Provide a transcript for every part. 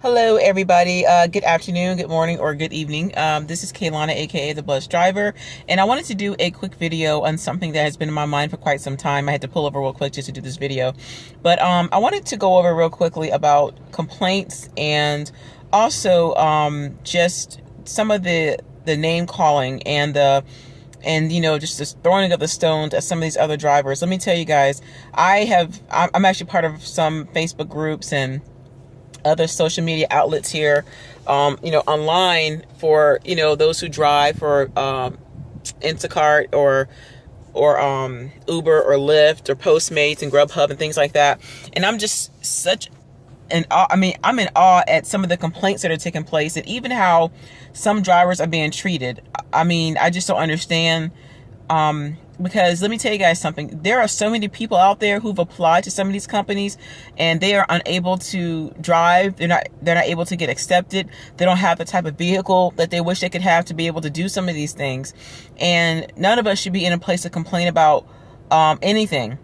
Hello, everybody. Good afternoon, good morning, or good evening. This is Kaylana, aka the Bus Driver, and I wanted to do a quick video on something that has been in my mind for quite some time. I had to pull over real quick just to do this video, but I wanted to go over real quickly about complaints and also just some of the name calling and just the throwing of the stones at some of these other drivers. Let me tell you guys, I'm actually part of some Facebook groups and other social media outlets here, online for, those who drive for Instacart or Uber or Lyft or Postmates and Grubhub and things like that. And I'm just such in awe. I'm in awe at some of the complaints that are taking place and even how some drivers are being treated. I just don't understand. Because let me tell you guys something. There are so many people out there who've applied to some of these companies and they are unable to drive. They're not able to get accepted. They don't have the type of vehicle that they wish they could have to be able to do some of these things. And none of us should be in a place to complain about anything.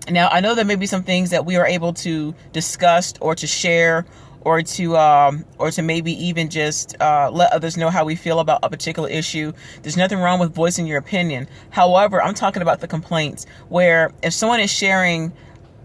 Now, I know there may be some things that we are able to discuss or to share or to maybe even just let others know how we feel about a particular issue. There's nothing wrong with voicing your opinion. However, I'm talking about the complaints where if someone is sharing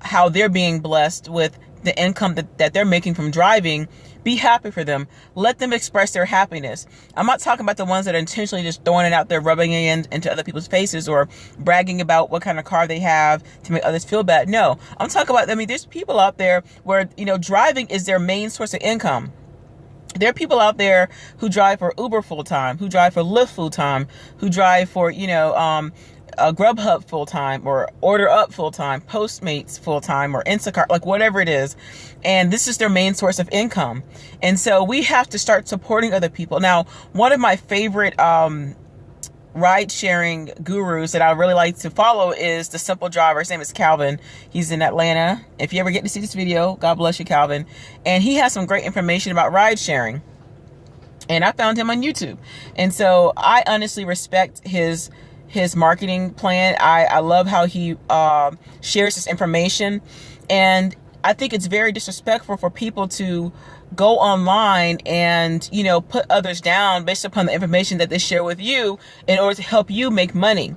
how they're being blessed with the income that they're making from driving, be happy for them. Let them express their happiness. I'm not talking about the ones that are intentionally just throwing it out there, rubbing it into other people's faces or bragging about what kind of car they have to make others feel bad. No, I'm talking about, there's people out there where, driving is their main source of income. There are people out there who drive for Uber full-time, who drive for Lyft full-time, who drive for, Grubhub full-time or Order Up full-time, Postmates full-time or Instacart, like whatever it is. And this is their main source of income. And so we have to start supporting other people. Now, one of my favorite ride sharing gurus that I really like to follow is the Simple Driver. His name is Calvin. He's in Atlanta. If you ever get to see this video, God bless you, Calvin. And he has some great information about ride sharing. And I found him on YouTube. And so I honestly respect his marketing plan. I love how he shares this information. And I think it's very disrespectful for people to go online and, put others down based upon the information that they share with you in order to help you make money.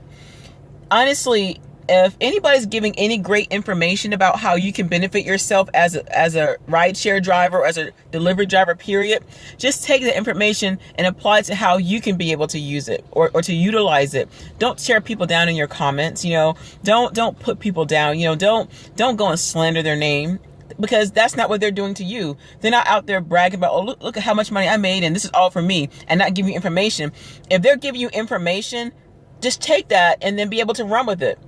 Honestly, if anybody's giving any great information about how you can benefit yourself as a rideshare driver, as a delivery driver, period, just take the information and apply it to how you can be able to use it or to utilize it. Don't tear people down in your comments. Don't put people down. Don't go and slander their name, because that's not what they're doing to you. They're not out there bragging about, oh, look at how much money I made and this is all for me, and not giving you information. If they're giving you information, just take that and then be able to run with it.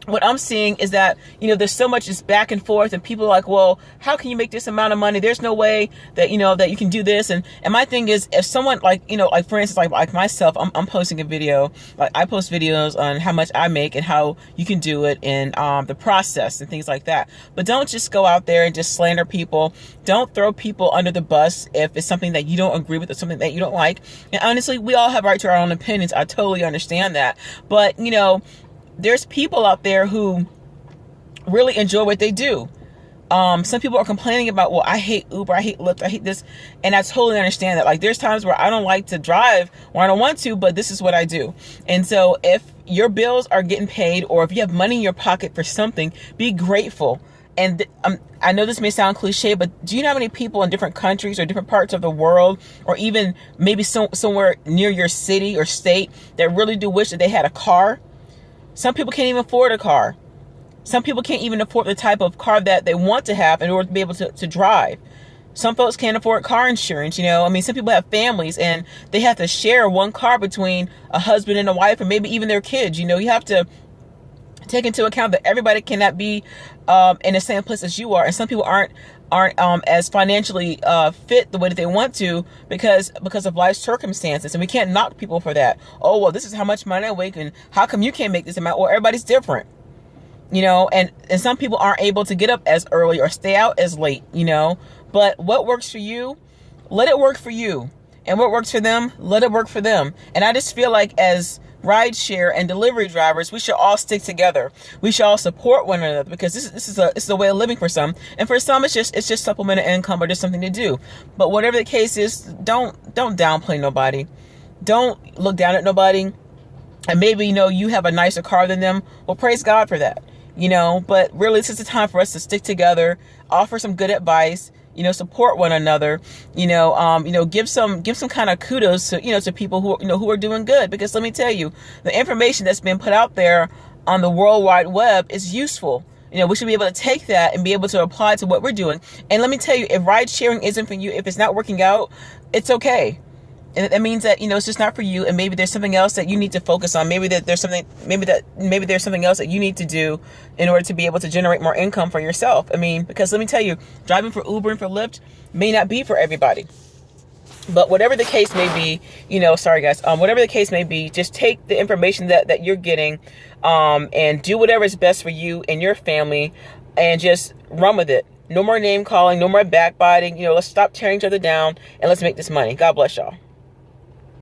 What I'm seeing is that, there's so much just back and forth and people are like, well, how can you make this amount of money? There's no way that, that you can do this. And my thing is, if someone like for instance, like myself, I'm posting a video, like I post videos on how much I make and how you can do it in the process and things like that. But don't just go out there and just slander people. Don't throw people under the bus if it's something that you don't agree with or something that you don't like. And honestly, we all have right to our own opinions. I totally understand that. But, there's people out there who really enjoy what they do. Some people are complaining about, well, I hate Uber, I hate Lyft, I hate this. And I totally understand that. Like, there's times where I don't like to drive or I don't want to, but this is what I do. And so if your bills are getting paid or if you have money in your pocket for something, be grateful. And I know this may sound cliche, but do you know how many people in different countries or different parts of the world, or even maybe somewhere near your city or state, that really do wish that they had a car? Some people can't even afford a car. Some people can't even afford the type of car that they want to have in order to be able to drive. Some folks can't afford car insurance, some people have families and they have to share one car between a husband and a wife, or maybe even their kids. You have to take into account that everybody cannot be in the same place as you are. And some people aren't as financially fit the way that they want to because of life circumstances. And we can't knock people for that. Oh, well, this is how much money I make, and how come you can't make this amount? Well, everybody's different, and some people aren't able to get up as early or stay out as late, but what works for you, let it work for you. And what works for them, let it work for them. And I just feel like as rideshare and delivery drivers, we should all stick together. We should all support one another, because this is a way of living for some, and for some it's just supplemental income or just something to do. But whatever the case is, don't downplay nobody. Don't look down at nobody. And maybe, you have a nicer car than them. Well, praise God for that. But really, this is the time for us to stick together, offer some good advice, support one another, give some kind of kudos to, to people who are doing good. Because let me tell you, the information that's been put out there on the World Wide Web is useful. We should be able to take that and be able to apply to what we're doing. And let me tell you, if ride sharing isn't for you, if it's not working out, it's okay. And that means that, it's just not for you. And maybe there's something else that you need to focus on. Maybe there's something else that you need to do in order to be able to generate more income for yourself. Because let me tell you, driving for Uber and for Lyft may not be for everybody. But whatever the case may be, sorry guys, whatever the case may be, just take the information that you're getting, and do whatever is best for you and your family, and just run with it. No more name calling, no more backbiting. Let's stop tearing each other down, and let's make this money. God bless y'all.